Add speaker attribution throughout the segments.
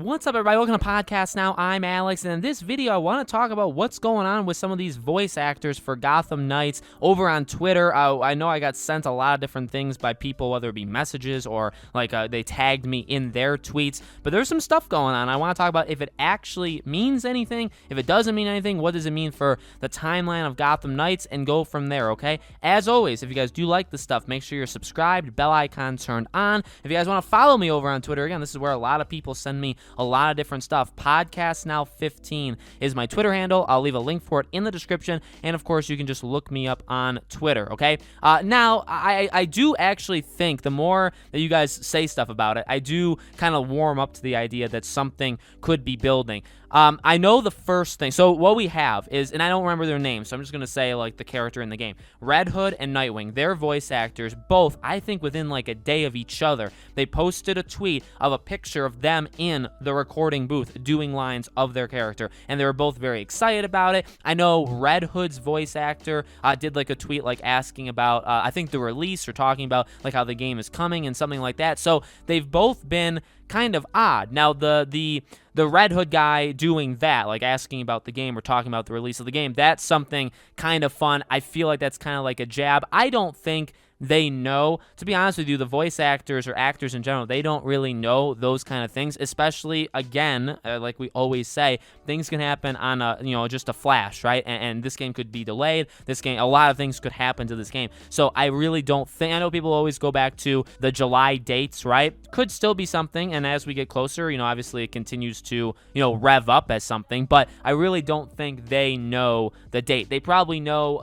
Speaker 1: What's up, everybody? Welcome to Podcast Now. I'm Alex, and in this video, I want to talk about what's going on with some of these voice actors for Gotham Knights over on Twitter. I know I got sent a lot of different things by people, whether it be messages or they tagged me in their tweets, but there's some stuff going on. I want to talk about if it actually means anything, if it doesn't mean anything, what does it mean for the timeline of Gotham Knights, and go from there, okay? As always, if you guys do like the stuff, make sure you're subscribed, bell icon turned on. If you guys want to follow me over on Twitter, again, this is where a lot of people send me a lot of different stuff. Podcast Now 15 is my Twitter handle. I'll leave a link for it in the description, and of course, you can just look me up on Twitter, okay? Now, I do actually think the more that you guys say stuff about it, I do kind of warm up to the idea that something could be building. I know the first thing. So what we have is, and I don't remember their names, so I'm just going to say like the character in the game. Red Hood and Nightwing, their voice actors, both, I think within like a day of each other, they posted a tweet of a picture of them in the recording booth doing lines of their character, and they were both very excited about it. I know Red Hood's voice actor did like a tweet like asking about, I think the release, or talking about like how the game is coming and something like that. So they've both been kind of odd. Now, the Red Hood guy doing that, like asking about the game or talking about the release of the game, that's something kind of fun. I feel like that's kind of like a jab. I don't think they know. To be honest with you, the voice actors or actors in general, they don't really know those kind of things, especially, again, like we always say, things can happen on just a flash, right? And this game could be delayed. This game, a lot of things could happen to this game. So I really don't think, I know people always go back to the July dates, right? Could still be something, and as we get closer, obviously it continues to, rev up as something, but I really don't think they know the date. They probably know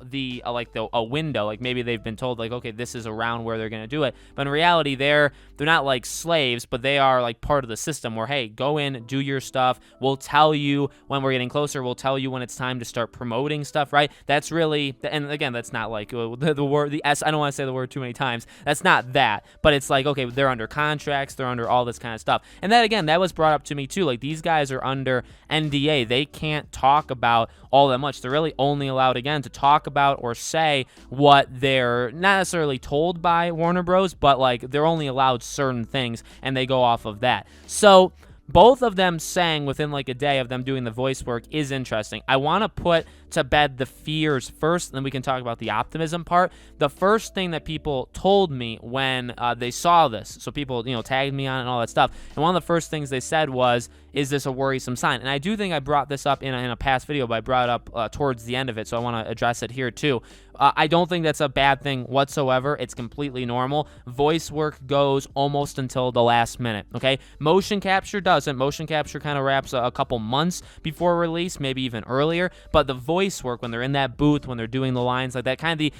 Speaker 1: a window, like maybe they've been told, like, okay, this is around where they're going to do it. But in reality, they're not like slaves, but they are like part of the system where, hey, go in, do your stuff. We'll tell you when we're getting closer. We'll tell you when it's time to start promoting stuff, right? That's really, and again, that's not like the word, the S, I don't want to say the word too many times. That's not that, but it's like, okay, they're under contracts, they're under all this kind of stuff. And that, again, that was brought up to me too. Like, these guys are under NDA. They can't talk about all that much. They're really only allowed, again, to talk about or say what they're not necessarily told by Warner Bros., but like they're only allowed certain things, and they go off of that. So both of them saying within like a day of them doing the voice work is interesting. I want to put to bed the fears first, and then we can talk about the optimism part. The first thing that people told me when they saw this, so people, tagged me on it and all that stuff, and one of the first things they said was, is this a worrisome sign? And I do think I brought this up in a past video, but I brought it up towards the end of it, so I want to address it here too. I don't think that's a bad thing whatsoever. It's completely normal. Voice work goes almost until the last minute, okay? Motion capture doesn't. Motion capture kind of wraps a couple months before release, maybe even earlier, but the voice work, when they're in that booth, when they're doing the lines like that,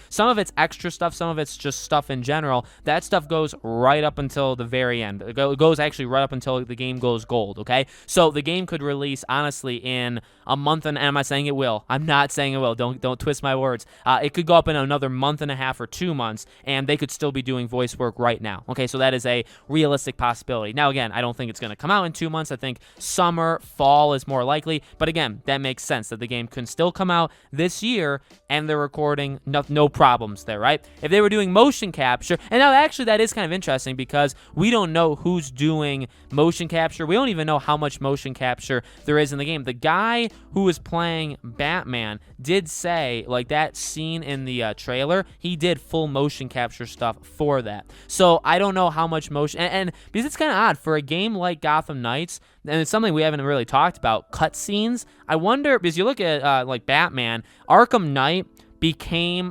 Speaker 1: some of it's extra stuff, some of it's just stuff in general, that stuff goes right up until the very end. It goes actually right up until the game goes gold, okay? So the game could release, honestly, in a month, and I'm not saying it will. I'm not saying it will. Don't twist my words. It could go up in another month and a half or 2 months, and they could still be doing voice work right now. Okay, so that is a realistic possibility. Now, again, I don't think it's going to come out in 2 months. I think summer, fall is more likely. But again, that makes sense that the game can still come out this year, and they're recording, no problems there, right? If they were doing motion capture, and now actually that is kind of interesting because we don't know who's doing motion capture. We don't even know how much motion capture there is in the game. The guy who was playing Batman did say, like, that scene in the trailer, he did full motion capture stuff for that. So I don't know how much motion, and because it's kind of odd for a game like Gotham Knights, and it's something we haven't really talked about, cutscenes. I wonder, because you look at like Batman, Arkham Knight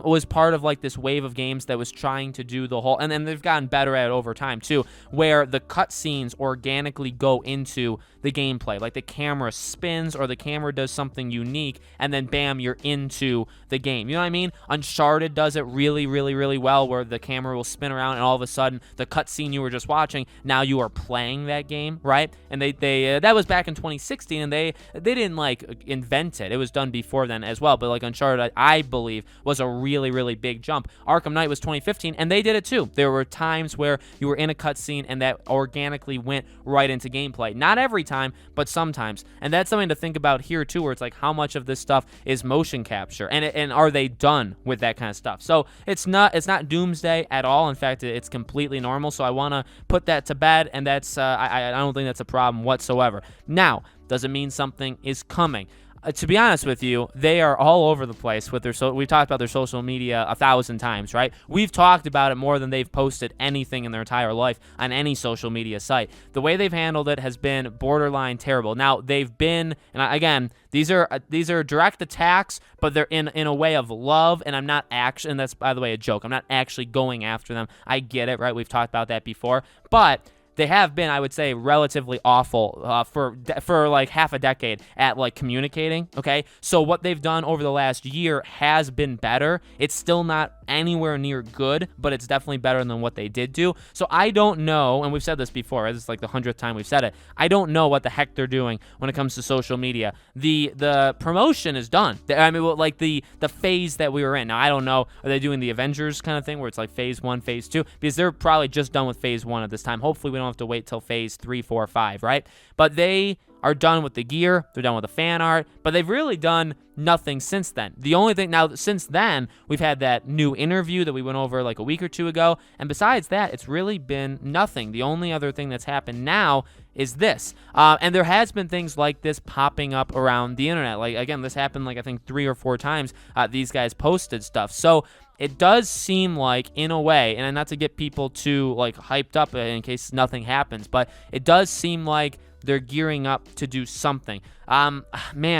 Speaker 1: was part of like this wave of games that was trying to do the whole, and then they've gotten better at it over time too, where the cutscenes organically go into the gameplay. Like the camera spins or the camera does something unique, and then bam, you're into the game. You know what I mean? Uncharted does it really, really, really well, where the camera will spin around, and all of a sudden, the cutscene you were just watching, now you are playing that game, right? And they that was back in 2016, and they didn't like invent it. It was done before then as well. But like Uncharted, I believe believe, was a really, really big jump. Arkham Knight was 2015, and they did it too. There were times where you were in a cutscene and that organically went right into gameplay. Not every time, but sometimes. And that's something to think about here too, where it's like how much of this stuff is motion capture, and are they done with that kind of stuff? So it's not doomsday at all. In fact, it's completely normal. So I want to put that to bed, and that's I don't think that's a problem whatsoever. Now, does it mean something is coming? To be honest with you, they are all over the place with their we've talked about their social media 1,000 times, right? We've talked about it more than they've posted anything in their entire life on any social media site. The way they've handled it has been borderline terrible. Now, they've been, and again, these are direct attacks, but they're in a way of love, and I'm not actually, and that's, by the way, a joke. I'm not actually going after them. I get it, right? We've talked about that before, but they have been, I would say, relatively awful for like half a decade at like communicating, okay? So what they've done over the last year has been better. It's still not anywhere near good, but it's definitely better than what they did do. So I don't know, and we've said this before, this is like the 100th time we've said it, I don't know what the heck they're doing when it comes to social media. The promotion is done. I mean, like the phase that we were in. Now, I don't know, are they doing the Avengers kind of thing where it's like phase 1, phase 2? Because they're probably just done with phase 1 at this time. Hopefully we don't have to wait till phase 3, 4, 5, right? But they are done with the gear, they're done with the fan art, but they've really done nothing since then. The only thing now, since then, we've had that new interview that we went over like a week or two ago, and besides that, it's really been nothing. The only other thing that's happened now is this. And there has been things like this popping up around the internet. Like, again, this happened like I think 3 or 4 times these guys posted stuff. So it does seem like, in a way, and not to get people too like hyped up in case nothing happens, but it does seem like they're gearing up to do something. Man,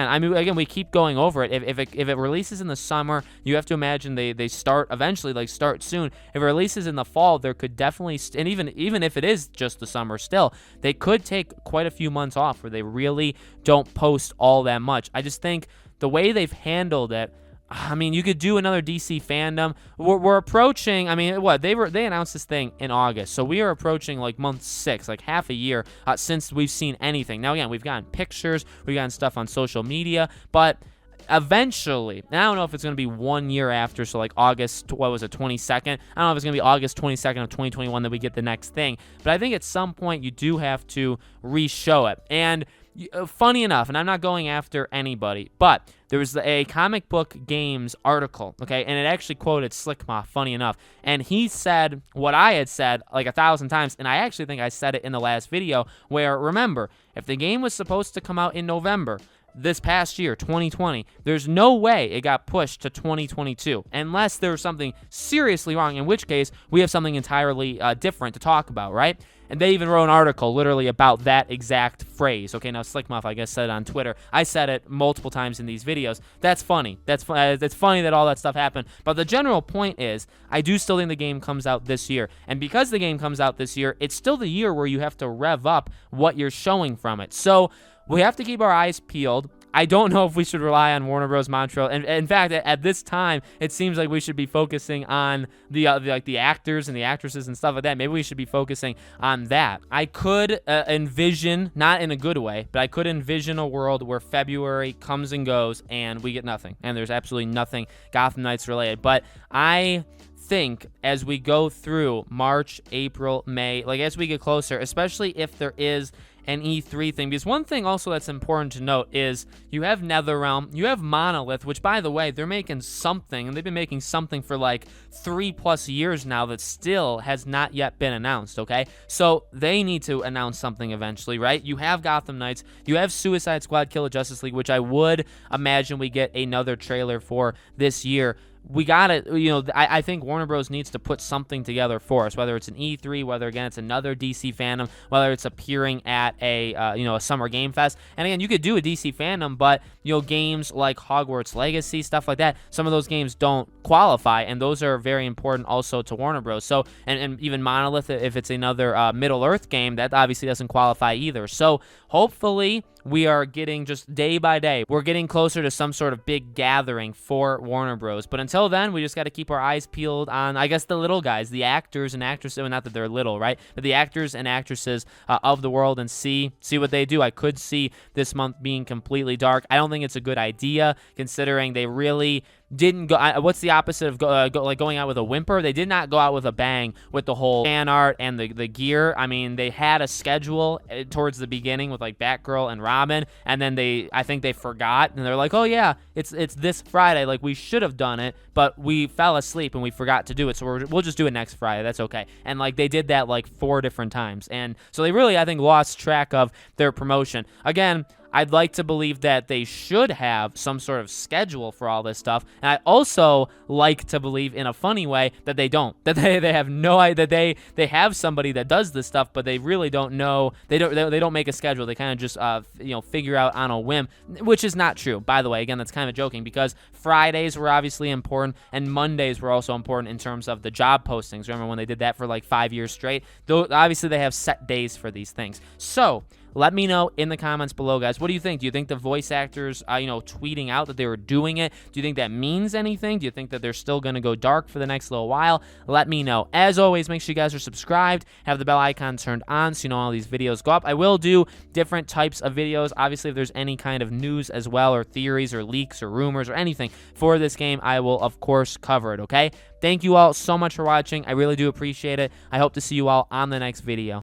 Speaker 1: I mean, again, we keep going over it. If it releases in the summer, you have to imagine they start eventually, like start soon. If it releases in the fall, there could definitely, and even if it is just the summer still, they could take quite a few months off where they really don't post all that much. I just think the way they've handled it, I mean, you could do another DC fandom. We're approaching, I mean, what, they announced this thing in August, so we are approaching like month 6, like half a year since we've seen anything. Now, again, we've gotten pictures, we've gotten stuff on social media, but eventually, and I don't know if it's going to be 1 year after, so like August, what was it, 22nd? I don't know if it's going to be August 22nd of 2021 that we get the next thing, but I think at some point you do have to re-show it. And funny enough, and I'm not going after anybody, but there was a comic book games article, okay, and it actually quoted Slickma, funny enough, and he said what I had said like 1,000 times, and I actually think I said it in the last video, where, remember, if the game was supposed to come out in November, this past year, 2020, there's no way it got pushed to 2022 unless there was something seriously wrong, in which case we have something entirely different to talk about, right? And they even wrote an article literally about that exact phrase. Okay, now Slickmuff, I guess, said it on Twitter. I said it multiple times in these videos. That's funny. It's funny that all that stuff happened. But the general point is, I do still think the game comes out this year. And because the game comes out this year, it's still the year where you have to rev up what you're showing from it. So we have to keep our eyes peeled. I don't know if we should rely on Warner Bros. Montreal. And in fact, at this time, it seems like we should be focusing on the actors and the actresses and stuff like that. Maybe we should be focusing on that. I could envision, not in a good way, but I could envision a world where February comes and goes and we get nothing. And there's absolutely nothing Gotham Knights related. But I think as we go through March, April, May, like as we get closer, especially if there is an E3 thing, because one thing also that's important to note is you have NetherRealm, you have Monolith, which, by the way, they're making something, and they've been making something for like 3+ years now that still has not yet been announced, okay? So they need to announce something eventually, right? You have Gotham Knights, you have Suicide Squad Kill the Justice League, which I would imagine we get another trailer for this year. We got it, I think Warner Bros. Needs to put something together for us, whether it's an E3, whether, again, it's another DC fandom, whether it's appearing at a Summer Game Fest. And again, you could do a DC fandom, but, games like Hogwarts Legacy, stuff like that, some of those games don't qualify, and those are very important also to Warner Bros. So, and even Monolith, if it's another Middle-earth game, that obviously doesn't qualify either. So, hopefully, we are getting, just day by day, we're getting closer to some sort of big gathering for Warner Bros. But until then, we just got to keep our eyes peeled on, I guess, the little guys, the actors and actresses, well, not that they're little, right? But the actors and actresses of the world, and see what they do. I could see this month being completely dark. I don't think it's a good idea, considering they really didn't go. What's the opposite of like going out with a whimper? They did not go out with a bang with the whole fan art and the gear. I mean, they had a schedule towards the beginning with like Batgirl and Robin, and then I think they forgot, and they're like, oh yeah, it's this Friday. Like, we should have done it, but we fell asleep and we forgot to do it, so we'll just do it next Friday. That's okay. And like, they did that like 4 different times, and so they really, I think, lost track of their promotion. Again, I'd like to believe that they should have some sort of schedule for all this stuff. And I also like to believe, in a funny way, that they don't. That they have no idea, that they have somebody that does this stuff, but they really don't know. They don't make a schedule. They kind of just figure out on a whim, which is not true. By the way, again, that's kind of joking, because Fridays were obviously important and Mondays were also important in terms of the job postings. Remember when they did that for like 5 years straight? Though obviously they have set days for these things. So let me know in the comments below, guys. What do you think? Do you think the voice actors, tweeting out that they were doing it, do you think that means anything? Do you think that they're still going to go dark for the next little while? Let me know. As always, make sure you guys are subscribed, have the bell icon turned on so you know all these videos go up. I will do different types of videos. Obviously, if there's any kind of news as well, or theories, or leaks, or rumors, or anything for this game, I will, of course, cover it, okay? Thank you all so much for watching. I really do appreciate it. I hope to see you all on the next video.